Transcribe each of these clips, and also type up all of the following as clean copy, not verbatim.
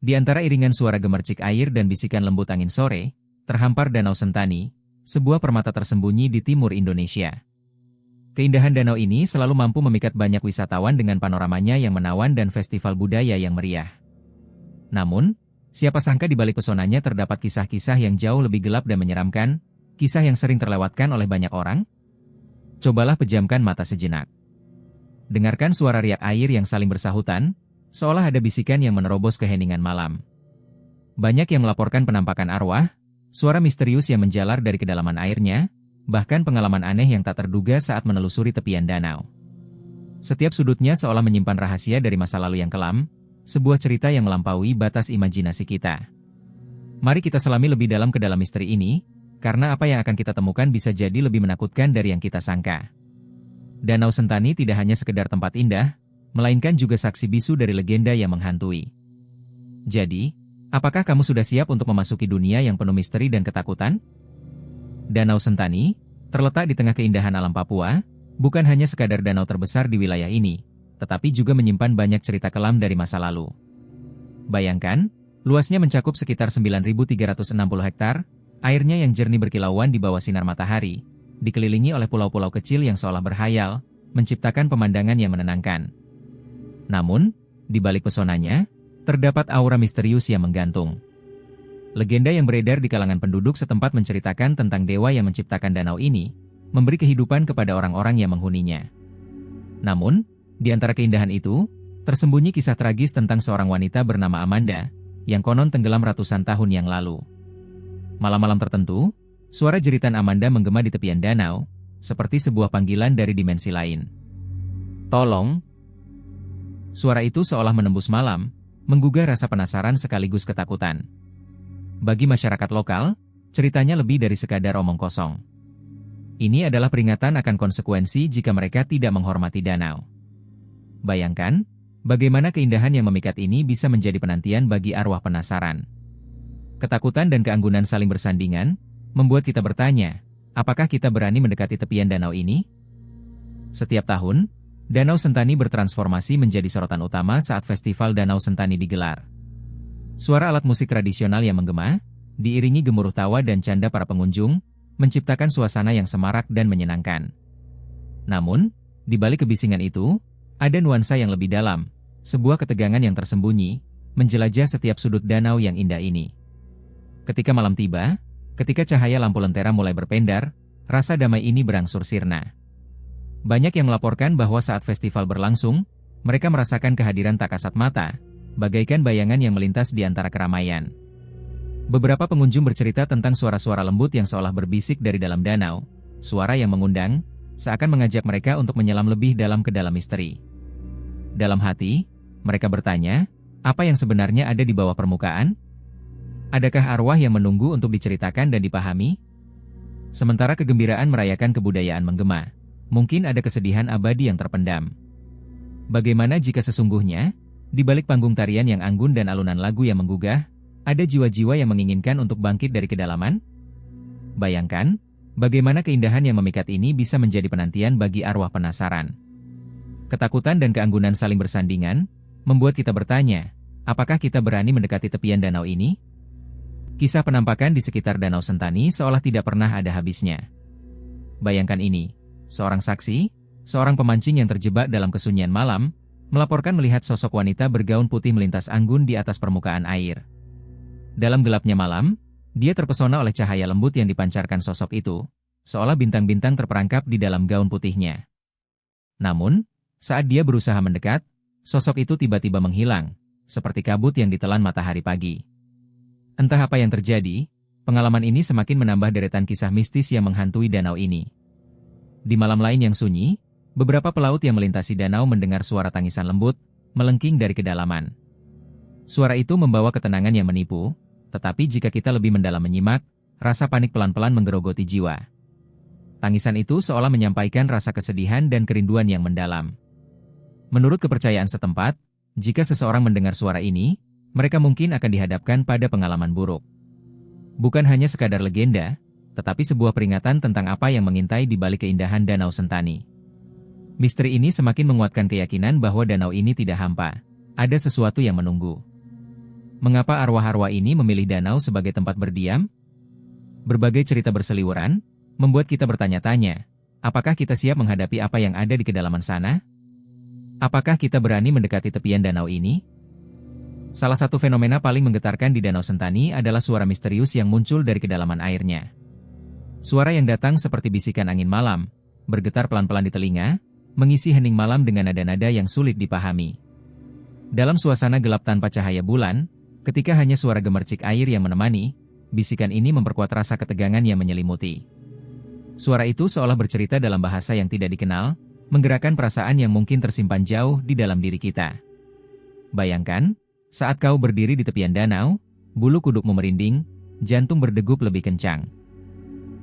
Di antara iringan suara gemercik air dan bisikan lembut angin sore, terhampar Danau Sentani, sebuah permata tersembunyi di timur Indonesia. Keindahan danau ini selalu mampu memikat banyak wisatawan dengan panoramanya yang menawan dan festival budaya yang meriah. Namun, siapa sangka di balik pesonanya terdapat kisah-kisah yang jauh lebih gelap dan menyeramkan, kisah yang sering terlewatkan oleh banyak orang? Cobalah pejamkan mata sejenak. Dengarkan suara riak air yang saling bersahutan, seolah ada bisikan yang menerobos keheningan malam. Banyak yang melaporkan penampakan arwah, suara misterius yang menjalar dari kedalaman airnya, bahkan pengalaman aneh yang tak terduga saat menelusuri tepian danau. Setiap sudutnya seolah menyimpan rahasia dari masa lalu yang kelam, sebuah cerita yang melampaui batas imajinasi kita. Mari kita selami lebih dalam ke dalam misteri ini, karena apa yang akan kita temukan bisa jadi lebih menakutkan dari yang kita sangka. Danau Sentani tidak hanya sekedar tempat indah, melainkan juga saksi bisu dari legenda yang menghantui. Jadi, apakah kamu sudah siap untuk memasuki dunia yang penuh misteri dan ketakutan? Danau Sentani, terletak di tengah keindahan alam Papua, bukan hanya sekadar danau terbesar di wilayah ini, tetapi juga menyimpan banyak cerita kelam dari masa lalu. Bayangkan, luasnya mencakup sekitar 9.360 hektar, airnya yang jernih berkilauan di bawah sinar matahari, dikelilingi oleh pulau-pulau kecil yang seolah berhayal, menciptakan pemandangan yang menenangkan. Namun, di balik pesonanya, terdapat aura misterius yang menggantung. Legenda yang beredar di kalangan penduduk setempat menceritakan tentang dewa yang menciptakan danau ini, memberi kehidupan kepada orang-orang yang menghuninya. Namun, di antara keindahan itu, tersembunyi kisah tragis tentang seorang wanita bernama Amanda, yang konon tenggelam ratusan tahun yang lalu. Malam-malam tertentu, suara jeritan Amanda menggema di tepian danau, seperti sebuah panggilan dari dimensi lain. Tolong! Suara itu seolah menembus malam, menggugah rasa penasaran sekaligus ketakutan. Bagi masyarakat lokal, ceritanya lebih dari sekadar omong kosong. Ini adalah peringatan akan konsekuensi jika mereka tidak menghormati danau. Bayangkan, bagaimana keindahan yang memikat ini bisa menjadi penantian bagi arwah penasaran. Ketakutan dan keanggunan saling bersandingan, membuat kita bertanya, apakah kita berani mendekati tepian danau ini? Setiap tahun, Danau Sentani bertransformasi menjadi sorotan utama saat Festival Danau Sentani digelar. Suara alat musik tradisional yang menggema, diiringi gemuruh tawa dan canda para pengunjung, menciptakan suasana yang semarak dan menyenangkan. Namun, di balik kebisingan itu, ada nuansa yang lebih dalam, sebuah ketegangan yang tersembunyi, menjelajah setiap sudut danau yang indah ini. Ketika malam tiba, ketika cahaya lampu lentera mulai berpendar, rasa damai ini berangsur sirna. Banyak yang melaporkan bahwa saat festival berlangsung, mereka merasakan kehadiran tak kasat mata, bagaikan bayangan yang melintas di antara keramaian. Beberapa pengunjung bercerita tentang suara-suara lembut yang seolah berbisik dari dalam danau, suara yang mengundang, seakan mengajak mereka untuk menyelam lebih dalam ke dalam misteri. Dalam hati, mereka bertanya, apa yang sebenarnya ada di bawah permukaan? Adakah arwah yang menunggu untuk diceritakan dan dipahami? Sementara kegembiraan merayakan kebudayaan menggema, mungkin ada kesedihan abadi yang terpendam. Bagaimana jika sesungguhnya, di balik panggung tarian yang anggun dan alunan lagu yang menggugah, ada jiwa-jiwa yang menginginkan untuk bangkit dari kedalaman? Bayangkan, bagaimana keindahan yang memikat ini bisa menjadi penantian bagi arwah penasaran. Ketakutan dan keanggunan saling bersandingan, membuat kita bertanya, apakah kita berani mendekati tepian danau ini? Kisah penampakan di sekitar Danau Sentani seolah tidak pernah ada habisnya. Bayangkan ini. Seorang saksi, seorang pemancing yang terjebak dalam kesunyian malam, melaporkan melihat sosok wanita bergaun putih melintas anggun di atas permukaan air. Dalam gelapnya malam, dia terpesona oleh cahaya lembut yang dipancarkan sosok itu, seolah bintang-bintang terperangkap di dalam gaun putihnya. Namun, saat dia berusaha mendekat, sosok itu tiba-tiba menghilang, seperti kabut yang ditelan matahari pagi. Entah apa yang terjadi, pengalaman ini semakin menambah deretan kisah mistis yang menghantui danau ini. Di malam lain yang sunyi, beberapa pelaut yang melintasi danau mendengar suara tangisan lembut, melengking dari kedalaman. Suara itu membawa ketenangan yang menipu, tetapi jika kita lebih mendalam menyimak, rasa panik pelan-pelan menggerogoti jiwa. Tangisan itu seolah menyampaikan rasa kesedihan dan kerinduan yang mendalam. Menurut kepercayaan setempat, jika seseorang mendengar suara ini, mereka mungkin akan dihadapkan pada pengalaman buruk. Bukan hanya sekadar legenda, tetapi sebuah peringatan tentang apa yang mengintai di balik keindahan Danau Sentani. Misteri ini semakin menguatkan keyakinan bahwa danau ini tidak hampa, ada sesuatu yang menunggu. Mengapa arwah-arwah ini memilih danau sebagai tempat berdiam? Berbagai cerita berseliweran, membuat kita bertanya-tanya, apakah kita siap menghadapi apa yang ada di kedalaman sana? Apakah kita berani mendekati tepian danau ini? Salah satu fenomena paling menggetarkan di Danau Sentani adalah suara misterius yang muncul dari kedalaman airnya. Suara yang datang seperti bisikan angin malam, bergetar pelan-pelan di telinga, mengisi hening malam dengan nada-nada yang sulit dipahami. Dalam suasana gelap tanpa cahaya bulan, ketika hanya suara gemercik air yang menemani, bisikan ini memperkuat rasa ketegangan yang menyelimuti. Suara itu seolah bercerita dalam bahasa yang tidak dikenal, menggerakkan perasaan yang mungkin tersimpan jauh di dalam diri kita. Bayangkan, saat kau berdiri di tepian danau, bulu kudukmu merinding, jantung berdegup lebih kencang.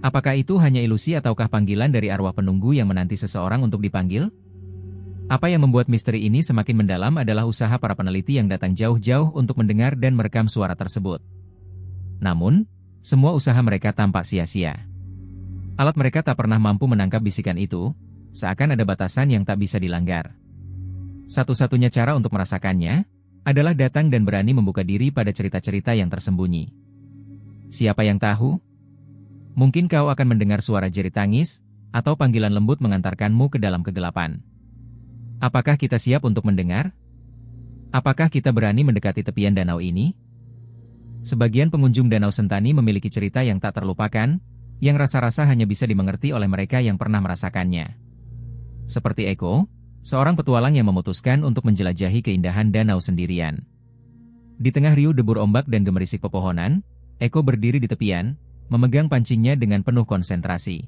Apakah itu hanya ilusi ataukah panggilan dari arwah penunggu yang menanti seseorang untuk dipanggil? Apa yang membuat misteri ini semakin mendalam adalah usaha para peneliti yang datang jauh-jauh untuk mendengar dan merekam suara tersebut. Namun, semua usaha mereka tampak sia-sia. Alat mereka tak pernah mampu menangkap bisikan itu, seakan ada batasan yang tak bisa dilanggar. Satu-satunya cara untuk merasakannya adalah datang dan berani membuka diri pada cerita-cerita yang tersembunyi. Siapa yang tahu? Mungkin kau akan mendengar suara jerit tangis, atau panggilan lembut mengantarkanmu ke dalam kegelapan. Apakah kita siap untuk mendengar? Apakah kita berani mendekati tepian danau ini? Sebagian pengunjung Danau Sentani memiliki cerita yang tak terlupakan, yang rasa-rasa hanya bisa dimengerti oleh mereka yang pernah merasakannya. Seperti Eko, seorang petualang yang memutuskan untuk menjelajahi keindahan danau sendirian. Di tengah riuh debur ombak dan gemerisik pepohonan, Eko berdiri di tepian, memegang pancingnya dengan penuh konsentrasi.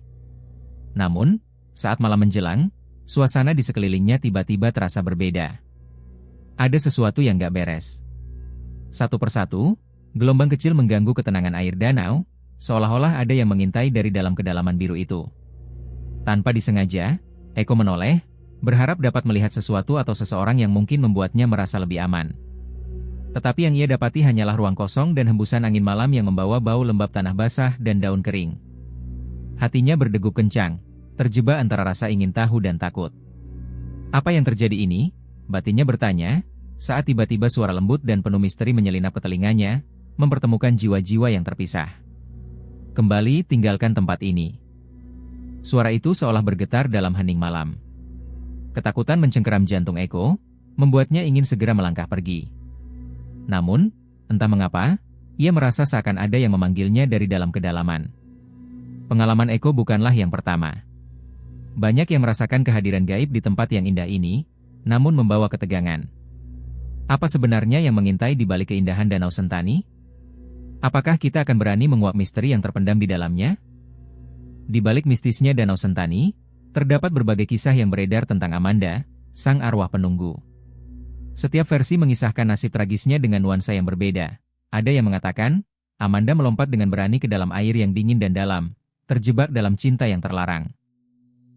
Namun, saat malam menjelang, suasana di sekelilingnya tiba-tiba terasa berbeda. Ada sesuatu yang gak beres. Satu persatu, gelombang kecil mengganggu ketenangan air danau, seolah-olah ada yang mengintai dari dalam kedalaman biru itu. Tanpa disengaja, Eko menoleh, berharap dapat melihat sesuatu atau seseorang yang mungkin membuatnya merasa lebih aman. Tetapi yang ia dapati hanyalah ruang kosong dan hembusan angin malam yang membawa bau lembab tanah basah dan daun kering. Hatinya berdegup kencang, terjebak antara rasa ingin tahu dan takut. Apa yang terjadi ini? Batinnya bertanya, saat tiba-tiba suara lembut dan penuh misteri menyelinap ke telinganya, mempertemukan jiwa-jiwa yang terpisah. Kembali tinggalkan tempat ini. Suara itu seolah bergetar dalam hening malam. Ketakutan mencengkeram jantung Eko, membuatnya ingin segera melangkah pergi. Namun, entah mengapa, ia merasa seakan ada yang memanggilnya dari dalam kedalaman. Pengalaman Eko bukanlah yang pertama. Banyak yang merasakan kehadiran gaib di tempat yang indah ini, namun membawa ketegangan. Apa sebenarnya yang mengintai di balik keindahan Danau Sentani? Apakah kita akan berani menguak misteri yang terpendam di dalamnya? Di balik mistisnya Danau Sentani, terdapat berbagai kisah yang beredar tentang Amanda, sang arwah penunggu. Setiap versi mengisahkan nasib tragisnya dengan nuansa yang berbeda. Ada yang mengatakan, Amanda melompat dengan berani ke dalam air yang dingin dan dalam, terjebak dalam cinta yang terlarang.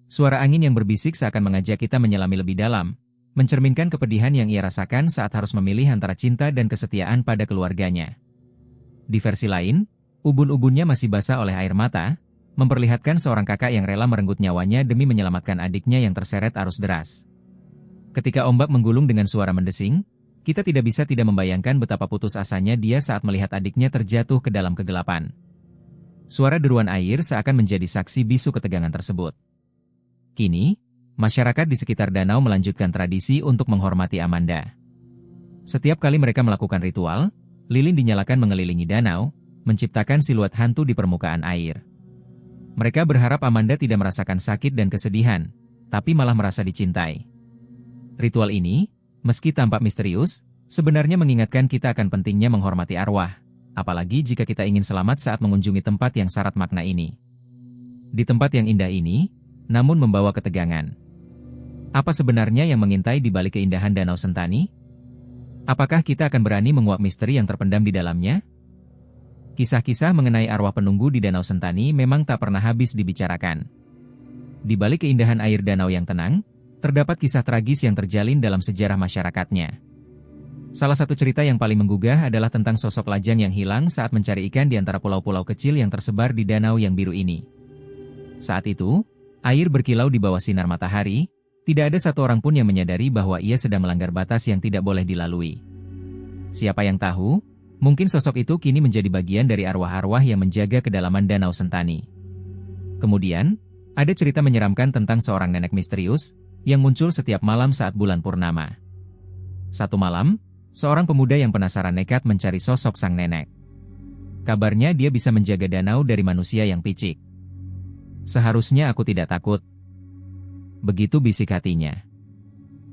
Suara angin yang berbisik seakan mengajak kita menyelami lebih dalam, mencerminkan kepedihan yang ia rasakan saat harus memilih antara cinta dan kesetiaan pada keluarganya. Di versi lain, ubun-ubunnya masih basah oleh air mata, memperlihatkan seorang kakak yang rela merenggut nyawanya demi menyelamatkan adiknya yang terseret arus deras. Ketika ombak menggulung dengan suara mendesing, kita tidak bisa tidak membayangkan betapa putus asanya dia saat melihat adiknya terjatuh ke dalam kegelapan. Suara deruan air seakan menjadi saksi bisu ketegangan tersebut. Kini, masyarakat di sekitar danau melanjutkan tradisi untuk menghormati Amanda. Setiap kali mereka melakukan ritual, lilin dinyalakan mengelilingi danau, menciptakan siluet hantu di permukaan air. Mereka berharap Amanda tidak merasakan sakit dan kesedihan, tapi malah merasa dicintai. Ritual ini, meski tampak misterius, sebenarnya mengingatkan kita akan pentingnya menghormati arwah, apalagi jika kita ingin selamat saat mengunjungi tempat yang syarat makna ini. Di tempat yang indah ini, namun membawa ketegangan. Apa sebenarnya yang mengintai di balik keindahan Danau Sentani? Apakah kita akan berani menguak misteri yang terpendam di dalamnya? Kisah-kisah mengenai arwah penunggu di Danau Sentani memang tak pernah habis dibicarakan. Di balik keindahan air danau yang tenang, terdapat kisah tragis yang terjalin dalam sejarah masyarakatnya. Salah satu cerita yang paling menggugah adalah tentang sosok lajang yang hilang saat mencari ikan di antara pulau-pulau kecil yang tersebar di danau yang biru ini. Saat itu, air berkilau di bawah sinar matahari, tidak ada satu orang pun yang menyadari bahwa ia sedang melanggar batas yang tidak boleh dilalui. Siapa yang tahu, Mungkin sosok itu kini menjadi bagian dari arwah-arwah yang menjaga kedalaman Danau Sentani. Kemudian, ada cerita menyeramkan tentang seorang nenek misterius yang muncul setiap malam saat bulan purnama. Satu malam, seorang pemuda yang penasaran nekat mencari sosok sang nenek. Kabarnya dia bisa menjaga danau dari manusia yang picik. "Seharusnya aku tidak takut," begitu bisik hatinya.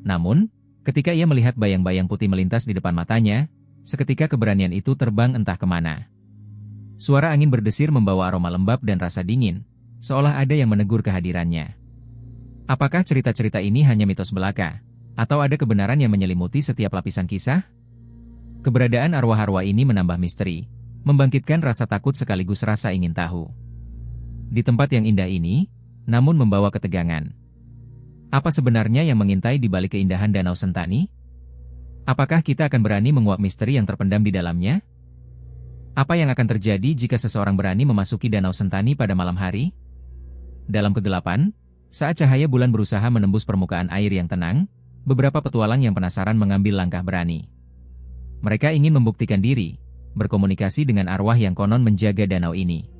Namun, ketika ia melihat bayang-bayang putih melintas di depan matanya, seketika keberanian itu terbang entah kemana. Suara angin berdesir membawa aroma lembab dan rasa dingin, seolah ada yang menegur kehadirannya. Apakah cerita-cerita ini hanya mitos belaka? Atau ada kebenaran yang menyelimuti setiap lapisan kisah? Keberadaan arwah-arwah ini menambah misteri, membangkitkan rasa takut sekaligus rasa ingin tahu. Di tempat yang indah ini, namun membawa ketegangan. Apa sebenarnya yang mengintai di balik keindahan Danau Sentani? Apakah kita akan berani menguak misteri yang terpendam di dalamnya? Apa yang akan terjadi jika seseorang berani memasuki Danau Sentani pada malam hari? Dalam kegelapan, saat cahaya bulan berusaha menembus permukaan air yang tenang, beberapa petualang yang penasaran mengambil langkah berani. Mereka ingin membuktikan diri, berkomunikasi dengan arwah yang konon menjaga danau ini.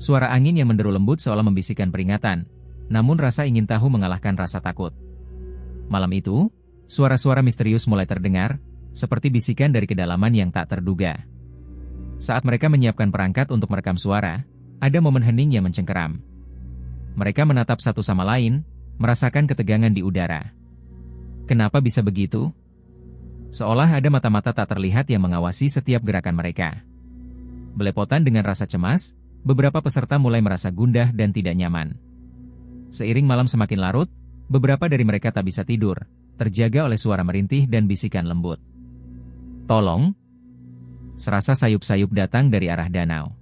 Suara angin yang menderu lembut seolah membisikkan peringatan, namun rasa ingin tahu mengalahkan rasa takut. Malam itu, suara-suara misterius mulai terdengar, seperti bisikan dari kedalaman yang tak terduga. Saat mereka menyiapkan perangkat untuk merekam suara, ada momen hening yang mencengkeram. Mereka menatap satu sama lain, merasakan ketegangan di udara. Kenapa bisa begitu? Seolah ada mata-mata tak terlihat yang mengawasi setiap gerakan mereka. Belepotan dengan rasa cemas, beberapa peserta mulai merasa gundah dan tidak nyaman. Seiring malam semakin larut, beberapa dari mereka tak bisa tidur, terjaga oleh suara merintih dan bisikan lembut. "Tolong!" Serasa sayup-sayup datang dari arah danau.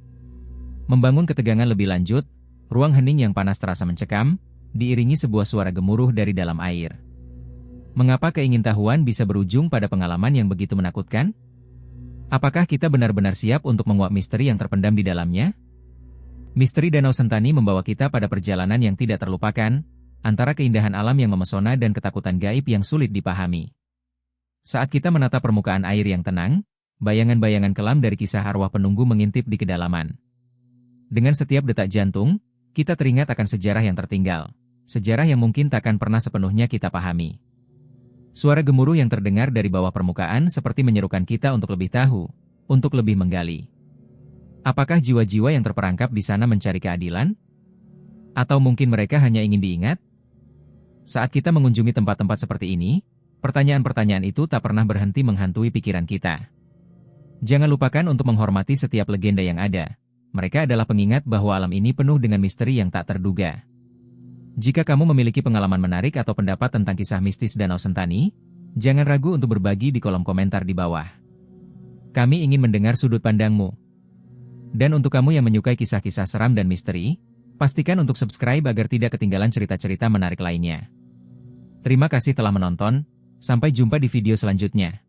Membangun ketegangan lebih lanjut, ruang hening yang panas terasa mencekam, diiringi sebuah suara gemuruh dari dalam air. Mengapa keingintahuan bisa berujung pada pengalaman yang begitu menakutkan? Apakah kita benar-benar siap untuk menguak misteri yang terpendam di dalamnya? Misteri Danau Sentani membawa kita pada perjalanan yang tidak terlupakan, antara keindahan alam yang memesona dan ketakutan gaib yang sulit dipahami. Saat kita menatap permukaan air yang tenang, bayangan-bayangan kelam dari kisah arwah penunggu mengintip di kedalaman. Dengan setiap detak jantung, kita teringat akan sejarah yang tertinggal, sejarah yang mungkin takkan pernah sepenuhnya kita pahami. Suara gemuruh yang terdengar dari bawah permukaan seperti menyerukan kita untuk lebih tahu, untuk lebih menggali. Apakah jiwa-jiwa yang terperangkap di sana mencari keadilan? Atau mungkin mereka hanya ingin diingat? Saat kita mengunjungi tempat-tempat seperti ini, pertanyaan-pertanyaan itu tak pernah berhenti menghantui pikiran kita. Jangan lupakan untuk menghormati setiap legenda yang ada. Mereka adalah pengingat bahwa alam ini penuh dengan misteri yang tak terduga. Jika kamu memiliki pengalaman menarik atau pendapat tentang kisah mistis Danau Sentani, jangan ragu untuk berbagi di kolom komentar di bawah. Kami ingin mendengar sudut pandangmu. Dan untuk kamu yang menyukai kisah-kisah seram dan misteri, pastikan untuk subscribe agar tidak ketinggalan cerita-cerita menarik lainnya. Terima kasih telah menonton, sampai jumpa di video selanjutnya.